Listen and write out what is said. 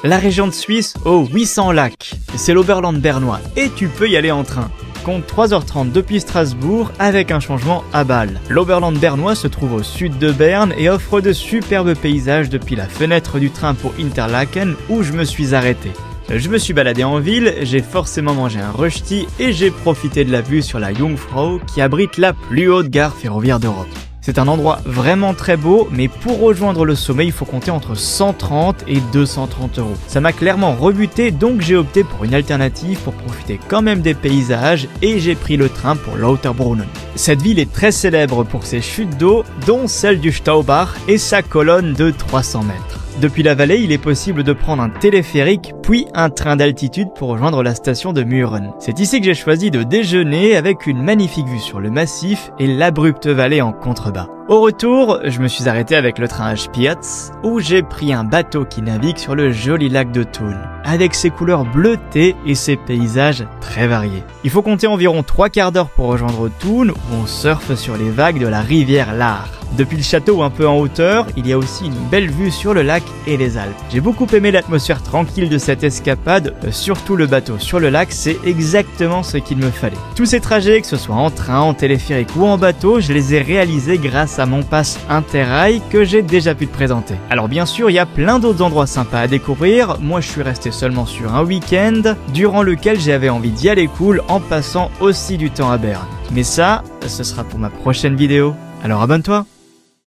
La région de Suisse aux 800 lacs, c'est l'Oberland bernois et tu peux y aller en train. Compte 3h30 depuis Strasbourg avec un changement à Bâle. L'Oberland bernois se trouve au sud de Berne et offre de superbes paysages depuis la fenêtre du train pour Interlaken où je me suis arrêté. Je me suis baladé en ville, j'ai forcément mangé un rösti et j'ai profité de la vue sur la Jungfrau qui abrite la plus haute gare ferroviaire d'Europe. C'est un endroit vraiment très beau, mais pour rejoindre le sommet, il faut compter entre 130 et 230 €. Ça m'a clairement rebuté, donc j'ai opté pour une alternative pour profiter quand même des paysages et j'ai pris le train pour Lauterbrunnen. Cette ville est très célèbre pour ses chutes d'eau, dont celle du Staubach et sa colonne de 300 mètres. Depuis la vallée, il est possible de prendre un téléphérique, puis un train d'altitude pour rejoindre la station de Muren. C'est ici que j'ai choisi de déjeuner avec une magnifique vue sur le massif et l'abrupte vallée en contrebas. Au retour, je me suis arrêté avec le train à Spiez, où j'ai pris un bateau qui navigue sur le joli lac de Thun, avec ses couleurs bleutées et ses paysages très variés. Il faut compter environ 3/4 d'heure pour rejoindre Thun, où on surfe sur les vagues de la rivière Laar. Depuis le château un peu en hauteur, il y a aussi une belle vue sur le lac et les Alpes. J'ai beaucoup aimé l'atmosphère tranquille de cette escapade, surtout le bateau sur le lac, c'est exactement ce qu'il me fallait. Tous ces trajets, que ce soit en train, en téléphérique ou en bateau, je les ai réalisés grâce à mon pass Interrail que j'ai déjà pu te présenter. Alors bien sûr, il y a plein d'autres endroits sympas à découvrir, moi je suis resté seulement sur un week-end, durant lequel j'avais envie d'y aller cool en passant aussi du temps à Berne. Mais ça, ce sera pour ma prochaine vidéo. Alors abonne-toi!